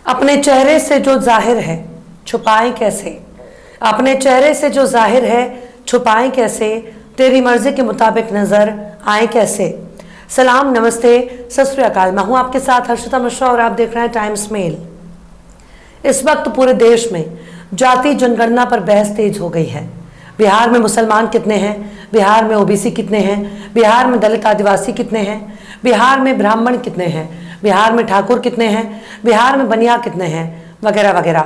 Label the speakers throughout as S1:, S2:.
S1: अपने चेहरे से जो जाहिर है छुपाएं कैसे। अपने चेहरे से जो जाहिर है छुपाएं कैसे। तेरी मर्जी के मुताबिक नजर आए कैसे। सलाम, नमस्ते, सत श्री अकाल। मैं हूं आपके साथ हर्षिता मिश्रा और आप देख रहे हैं टाइम्स मेल। इस वक्त पूरे देश में जाति जनगणना पर बहस तेज हो गई है। बिहार में मुसलमान कितने हैं, बिहार में ओबीसी कितने हैं, बिहार में दलित आदिवासी कितने हैं, बिहार में ब्राह्मण कितने हैं, बिहार में ठाकुर कितने हैं, बिहार में बनिया कितने हैं, वगैरह वगैरह।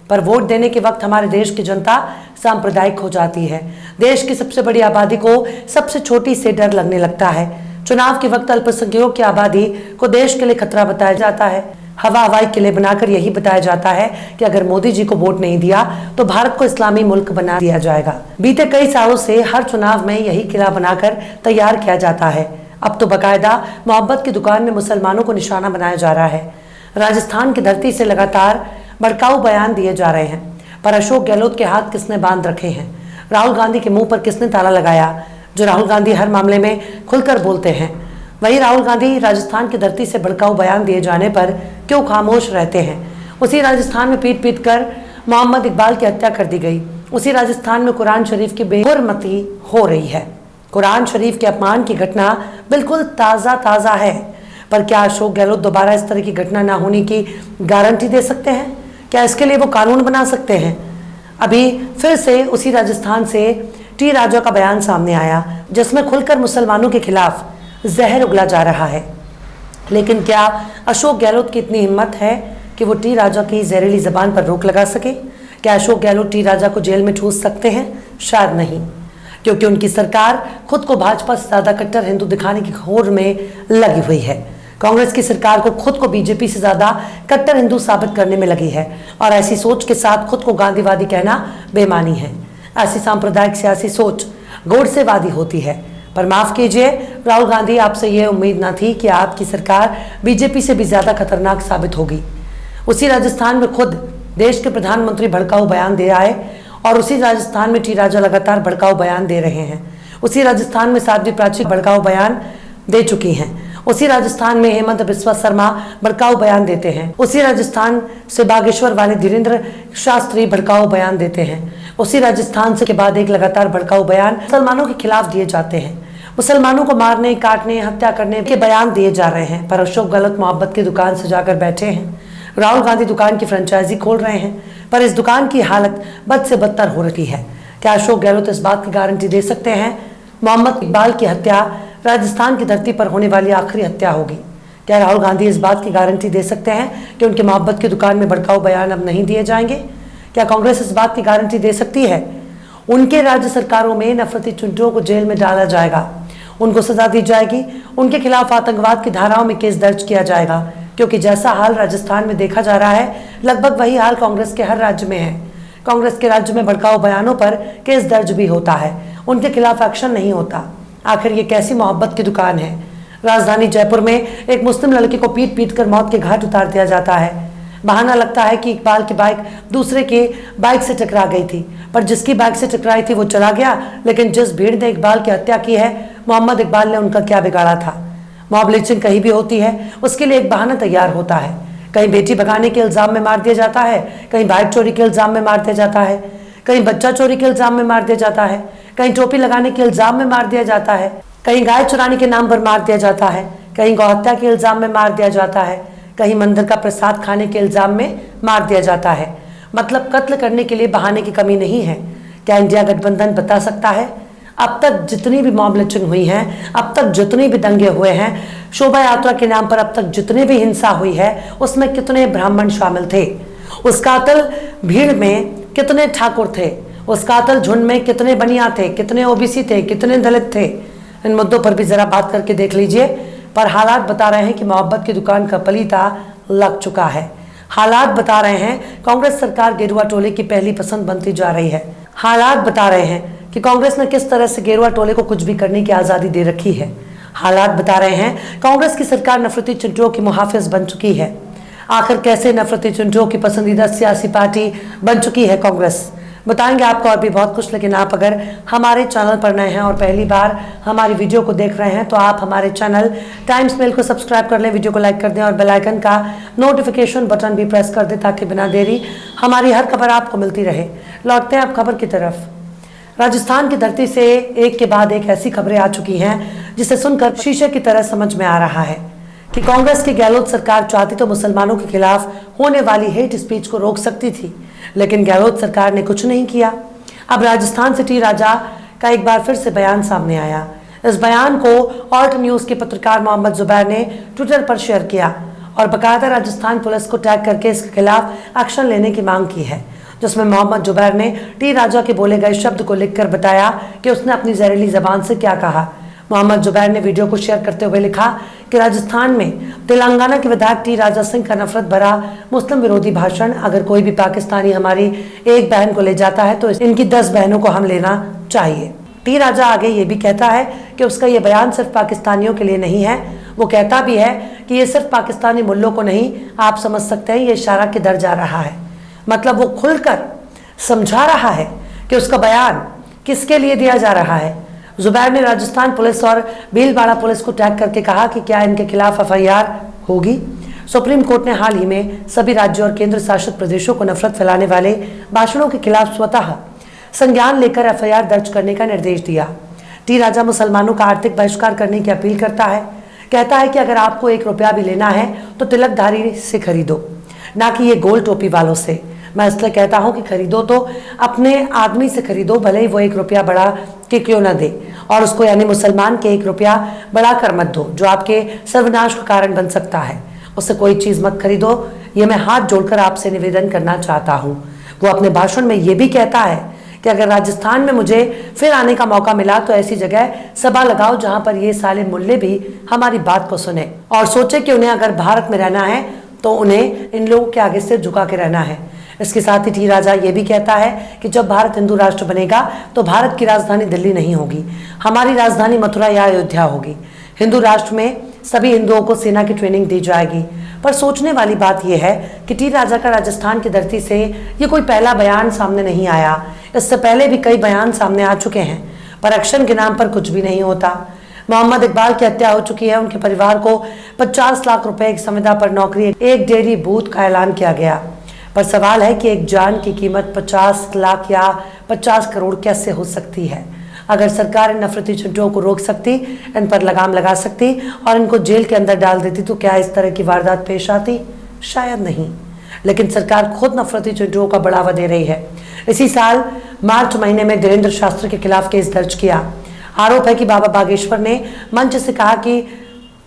S1: पर वोट देने के वक्त हमारे देश की जनता सांप्रदायिक हो जाती है। देश की सबसे बड़ी आबादी को सबसे छोटी से डर लगने लगता है। चुनाव के वक्त अल्पसंख्यकों की आबादी को देश के लिए खतरा बताया जाता है। हवाई किले बनाकर यही बताया जाता है कि अगर मोदी जी को वोट नहीं दिया तो भारत को इस्लामी मुल्क बना दिया जाएगा। बीते कई सालों से हर चुनाव में यही किला बनाकर तैयार किया जाता है। अब तो बकायदा मोहब्बत की दुकान में मुसलमानों को निशाना बनाया जा रहा है। राजस्थान की धरती से लगातार भड़काऊ बयान दिए जा रहे हैं, पर अशोक गहलोत के हाथ किसने बांध रखे हैं। राहुल गांधी के मुंह पर किसने ताला लगाया, जो राहुल गांधी हर मामले में खुलकर बोलते हैं। वही राहुल गांधी राजस्थान की धरती से भड़काऊ बयान दिए जाने पर क्यों खामोश रहते हैं। उसी राजस्थान में पीट पीट कर मोहम्मद इकबाल की हत्या कर दी गई। उसी राजस्थान में कुरान शरीफ की बेहुरमती हो रही है। कुरान शरीफ के अपमान की घटना बिल्कुल ताज़ा है, पर क्या अशोक गहलोत दोबारा इस तरह की घटना ना होने की गारंटी दे सकते हैं? क्या इसके लिए वो कानून बना सकते हैं? अभी फिर से उसी राजस्थान से टी राजा का बयान सामने आया, जिसमें खुलकर मुसलमानों के खिलाफ जहर उगला जा रहा है। लेकिन क्या अशोक गहलोत की इतनी हिम्मत है कि वो टी राजा की जहरीली जबान पर रोक लगा सके? क्या अशोक गहलोत टी राजा को जेल में ठूस सकते हैं? शायद नहीं, क्योंकि उनकी सरकार खुद को भाजपा से ज्यादा कट्टर हिंदू दिखाने की होड़ में लगी हुई है। कांग्रेस की सरकार को खुद को बीजेपी से ज्यादा कट्टर हिंदू साबित करने में लगी है, और ऐसी सोच के साथ खुद को गांधीवादी कहना बेमानी है। ऐसी सांप्रदायिक सियासी सोच गोडसेवादी होती है। पर माफ कीजिए राहुल गांधी, आपसे ये उम्मीद ना थी कि आपकी सरकार बीजेपी से भी ज्यादा खतरनाक साबित होगी। उसी राजस्थान में खुद देश के प्रधानमंत्री भड़काऊ बयान दे आए, और उसी राजस्थान में टी राजा लगातार भड़काऊ बयान दे रहे हैं। उसी राजस्थान में साध्वी प्राची भड़काऊ बयान दे चुकी हैं। उसी राजस्थान में हेमंत बिस्वा शर्मा भड़काऊ बयान देते हैं। उसी राजस्थान से बागेश्वर वाले धीरेन्द्र शास्त्री भड़काऊ बयान देते हैं। उसी राजस्थान से के बाद एक लगातार भड़काऊ बयान मुसलमानों के खिलाफ दिए जाते हैं। मुसलमानों को मारने, काटने, हत्या करने के बयान दिए जा रहे हैं, पर अशोक गहलोत मोहब्बत की दुकान से जाकर बैठे हैं। राहुल गांधी दुकान की फ्रेंचाइजी खोल रहे हैं, पर इस दुकान की हालत बद से बदतर हो रही है। क्या अशोक गहलोत इस बात की गारंटी दे सकते हैं मोहम्मद इकबाल की हत्या राजस्थान की धरती पर होने वाली आखिरी हत्या होगी? क्या राहुल गांधी इस बात की गारंटी दे सकते हैं कि उनकी मोहब्बत की दुकान में भड़काऊ बयान अब नहीं दिए जाएंगे? क्या कांग्रेस इस बात की गारंटी दे सकती है उनके राज्य सरकारों में नफरती चुनटों को जेल में डाला जाएगा, उनको सजा दी जाएगी, उनके खिलाफ आतंकवाद की धाराओं में केस दर्ज किया जाएगा? क्योंकि जैसा हाल राजस्थान में देखा जा रहा है, लगभग वही हाल कांग्रेस के हर राज्य में है। कांग्रेस के राज्य में भड़काऊ बयानों पर केस दर्ज भी होता है, उनके खिलाफ एक्शन नहीं होता। आखिर ये कैसी मोहब्बत की दुकान है? राजधानी जयपुर में एक मुस्लिम लड़की को पीट पीट कर मौत के घाट उतार दिया जाता है। बहाना लगता है कि इकबाल की बाइक दूसरे के बाइक से टकरा गई थी, पर जिसकी बाइक से टकराई थी वो चला गया, लेकिन जिस भीड़ ने इकबाल की हत्या की है, मोहम्मद इकबाल ने उनका क्या बिगाड़ा था? मॉब लिंचिंग कहीं भी होती है, उसके लिए एक बहाना तैयार होता है। कहीं बेटी भगाने के इल्जाम में मार दिया जाता है, कहीं बाइक चोरी के इल्जाम में मार दिया जाता है, कहीं बच्चा चोरी के इल्जाम में मार दिया जाता है, कहीं टोपी लगाने के इल्जाम में मार दिया जाता है, कहीं गाय चुराने के नाम पर मार दिया जाता है, कहीं गौहत्या के इल्जाम में मार दिया जाता है, कहीं मंदिर का प्रसाद खाने के इल्जाम में मार दिया जाता है। मतलब कत्ल करने के लिए बहाने की कमी नहीं है। क्या इंडिया गठबंधन बता सकता है अब तक जितनी भी मॉब लिंचिंग हुई है, अब तक जितनी भी दंगे हुए हैं, शोभा यात्रा के नाम पर अब तक जितनी भी हिंसा हुई है, उसमें कितने ब्राह्मण शामिल थे? उस कातिल भीड़ में कितने ठाकुर थे? उस कातिल झुंड में कितने बनिया थे, कितने ओबीसी थे, कितने दलित थे? इन मुद्दों पर भी जरा बात करके देख लीजिए। पर हालात बता रहे हैं कि मोहब्बत की दुकान का पलीता लग चुका है। हालात बता रहे हैं कांग्रेस सरकार गेरुआ टोले की पहली पसंद बनती जा रही है। हालात बता रहे हैं कि कांग्रेस ने किस तरह से गेरुआ टोले को कुछ भी करने की आज़ादी दे रखी है। हालात बता रहे हैं कांग्रेस की सरकार नफरती चुनटों की मुहाफिज बन चुकी है। आखिर कैसे नफरती चुनटों की पसंदीदा सियासी पार्टी बन चुकी है कांग्रेस? बताएंगे आपको और भी बहुत कुछ। लेकिन आप अगर हमारे चैनल पर नए हैं और पहली बार हमारी वीडियो को देख रहे हैं तो आप हमारे चैनल टाइम्स मेल को सब्सक्राइब कर लें, वीडियो को लाइक कर दें और बेल आइकन का नोटिफिकेशन बटन भी प्रेस कर दें ताकि बिना देरी हमारी हर खबर आपको मिलती रहे। लौटते हैं आप खबर की तरफ। राजस्थान की धरती से एक के बाद एक ऐसी खबरें आ चुकी हैं जिसे सुनकर शीशे की तरह समझ में आ रहा है कि कांग्रेस की गहलोत सरकार चाहती तो मुसलमानों के खिलाफ होने वाली हेट स्पीच को रोक सकती थी, लेकिन गहलोत सरकार ने कुछ नहीं किया। अब राजस्थान से टी राजा का एक बार फिर से बयान सामने आया। इस बयान को ऑल्ट न्यूज के पत्रकार मोहम्मद जुबैर ने ट्विटर पर शेयर किया और बाकायदा राजस्थान पुलिस को टैग करके इसके खिलाफ एक्शन लेने की मांग की है, जिसमें मोहम्मद जुबैर ने टी राजा के बोले गए शब्द को लिखकर बताया कि उसने अपनी जहरीली जबान से क्या कहा। मोहम्मद जुबैर ने वीडियो को शेयर करते हुए लिखा कि राजस्थान में तेलंगाना के विधायक टी राजा सिंह का नफरत भरा मुस्लिम विरोधी भाषण, अगर कोई भी पाकिस्तानी हमारी एक बहन को ले जाता है तो इनकी 10 बहनों को हम लेना चाहिए। टी राजा आगे ये भी कहता है कि उसका ये बयान सिर्फ पाकिस्तानियों के लिए नहीं है, वो कहता भी है कि ये सिर्फ पाकिस्तानी मुल्लों को नहीं, आप समझ सकते हैं ये इशारा किधर जा रहा है। मतलब वो खुलकर समझा रहा है कि उसका बयान किसके लिए दिया जा रहा है। जुबैर ने राजस्थान पुलिस और भीलवाड़ा पुलिस को टैग करके कहा कि क्या इनके खिलाफ एफआईआर होगी। सुप्रीम कोर्ट ने हाल ही में सभी राज्यों और केंद्र शासित प्रदेशों को नफरत फैलाने वाले भाषणों के खिलाफ स्वतः संज्ञान लेकर एफआईआर दर्ज करने का निर्देश दिया। टी राजा मुसलमानों का आर्थिक बहिष्कार करने की अपील करता है, कहता है कि अगर आपको 1 रुपया भी लेना है तो तिलकधारी से खरीदो, ना कि ये गोल टोपी वालों से। मैं इसलिए कहता हूं कि खरीदो तो अपने आदमी से खरीदो, भले ही वो 1 रुपया बढ़ा के क्यों ना दे, और उसको यानी मुसलमान के 1 रुपया बढ़ा कर मत दो जो आपके सर्वनाश का कारण बन सकता है। उससे कोई चीज मत खरीदो, ये मैं हाथ जोड़कर आपसे निवेदन करना चाहता हूँ। वो अपने भाषण में ये भी कहता है कि अगर राजस्थान में मुझे फिर आने का मौका मिला तो ऐसी जगह सभा लगाओ जहां पर ये साले मुल्ले भी हमारी बात को सुने और सोचे कि उन्हें अगर भारत में रहना है तो उन्हें इन लोगों के आगे सिर झुका के रहना है। इसके साथ ही टी राजा ये भी कहता है कि जब भारत हिंदू राष्ट्र बनेगा तो भारत की राजधानी दिल्ली नहीं होगी, हमारी राजधानी मथुरा या अयोध्या होगी। हिंदू राष्ट्र में सभी हिंदुओं को सेना की ट्रेनिंग दी जाएगी। पर सोचने वाली बात यह है कि टी राजा का राजस्थान की धरती से ये कोई पहला बयान सामने नहीं आया। इससे पहले भी कई बयान सामने आ चुके हैं, पर एक्शन के नाम पर कुछ भी नहीं होता। मोहम्मद इकबाल की हत्या हो चुकी है, उनके परिवार को 50 लाख रुपए की संविदा पर नौकरी, एक डेयरी बूथ का ऐलान किया गया। पर सवाल है कि एक जान की कीमत 50 लाख या 50 करोड़ कैसे हो सकती है। अगर सरकार इन नफरती झुंडों को रोक सकती, इन पर लगाम लगा सकती और इनको जेल के अंदर डाल देती तो क्या इस तरह की वारदात पेश आती? शायद नहीं। लेकिन सरकार खुद नफरती झुंडों का बढ़ावा दे रही है। इसी साल मार्च महीने में धीरेन्द्र शास्त्री के खिलाफ केस दर्ज किया। आरोप है कि बाबा बागेश्वर ने मंच से कहा कि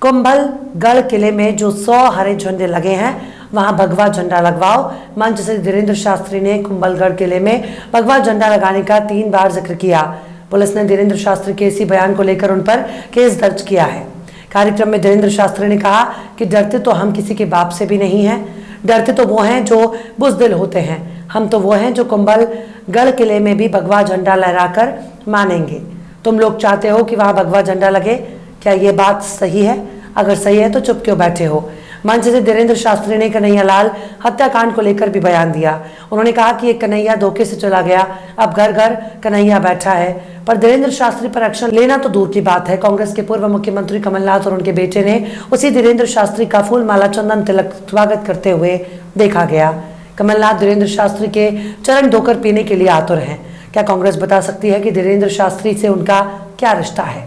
S1: कुंभलगढ़ किले में जो 100 हरे झंडे लगे हैं वहां भगवा झंडा लगवाओ। मंच से धीरेन्द्र शास्त्री ने कुंभलगढ़ किले में भगवा झंडा लगाने का 3 बार जिक्र किया। पुलिस ने धीरेन्द्र शास्त्री के इसी बयान को लेकर उन पर केस दर्ज किया है। कार्यक्रम में धीरेन्द्र शास्त्री ने कहा कि डरते तो हम किसी के बाप से भी नहीं हैं, डरते तो वो हैं जो बुज़दिल होते हैं। हम तो वो हैं जो कुंभलगढ़ किले में भी भगवा झंडा लहराकर मानेंगे। तुम लोग चाहते हो कि वहां भगवा झंडा लगे, क्या ये बात सही है? अगर सही है तो चुप क्यों बैठे हो? मंच से धीरेन्द्र शास्त्री ने कन्हैयालाल हत्याकांड को लेकर भी बयान दिया। उन्होंने कहा कि एक कन्हैया धोखे से चला गया, अब घर घर कन्हैया बैठा है। पर धीरेन्द्र शास्त्री पर एक्शन लेना तो दूर की बात है। कांग्रेस के पूर्व मुख्यमंत्री कमलनाथ और उनके बेटे ने उसी धीरेन्द्र शास्त्री का फूल माला चंदन तिलक स्वागत करते हुए देखा गया। कमलनाथ धीरेन्द्र शास्त्री के चरण धोकर पीने के लिए आतुर हैं। क्या कांग्रेस बता सकती है कि धीरेन्द्र शास्त्री से उनका क्या रिश्ता है?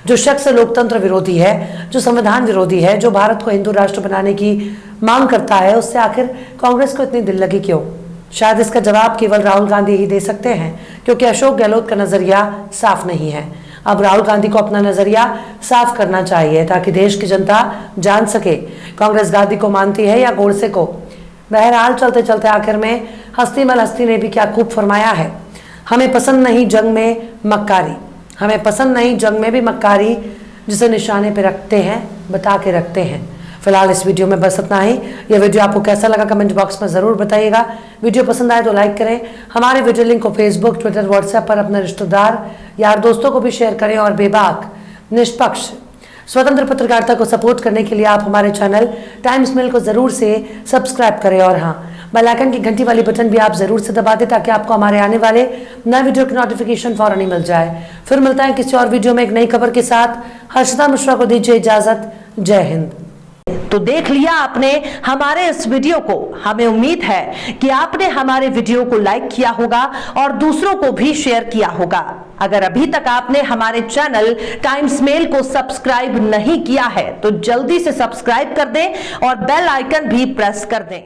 S1: जो शख्स लोकतंत्र विरोधी है, जो संविधान विरोधी है, जो भारत को हिंदू राष्ट्र बनाने की मांग करता है, उससे आखिर कांग्रेस को इतनी दिल लगी क्यों? शायद इसका जवाब केवल राहुल गांधी ही दे सकते हैं, क्योंकि अशोक गहलोत का नजरिया साफ नहीं है। अब राहुल गांधी को अपना नजरिया साफ करना चाहिए ताकि देश की जनता जान सके कांग्रेस गांधी को मानती है या गोडसे को। बहरहाल चलते चलते आखिर में हस्तीमल हस्ती ने भी क्या खूब फरमाया है, हमें पसंद नहीं जंग में मक्कारी, हमें पसंद नहीं जंग में भी मक्कारी, जिसे निशाने पे रखते हैं बता के रखते हैं। फिलहाल इस वीडियो में बस इतना ही। यह वीडियो आपको कैसा लगा कमेंट बॉक्स में ज़रूर बताइएगा। वीडियो पसंद आए तो लाइक करें। हमारे वीडियो लिंक को फेसबुक, ट्विटर, व्हाट्सएप पर अपने रिश्तेदार यार दोस्तों को भी शेयर करें और बेबाक, निष्पक्ष, स्वतंत्र पत्रकारिता को सपोर्ट करने के लिए आप हमारे चैनल टाइम्स मेल को ज़रूर से सब्सक्राइब करें। और हाँ, बेल आइकन की घंटी वाली बटन भी आप जरूर से दबा दें ताकि आपको हमारे आने वाले नए वीडियो की नोटिफिकेशन फौरन ही मिल जाए। फिर मिलता है किसी और वीडियो में एक नई खबर के साथ। हर्षिता मिश्रा को दीजिए इजाजत। जय हिंद।
S2: तो देख लिया आपने हमारे इस वीडियो को। हमें उम्मीद है कि आपने हमारे वीडियो को लाइक किया होगा और दूसरों को भी शेयर किया होगा। अगर अभी तक आपने हमारे चैनल टाइम्स मेल को सब्सक्राइब नहीं किया है तो जल्दी से सब्सक्राइब कर दें और बेल आइकन भी प्रेस कर दें।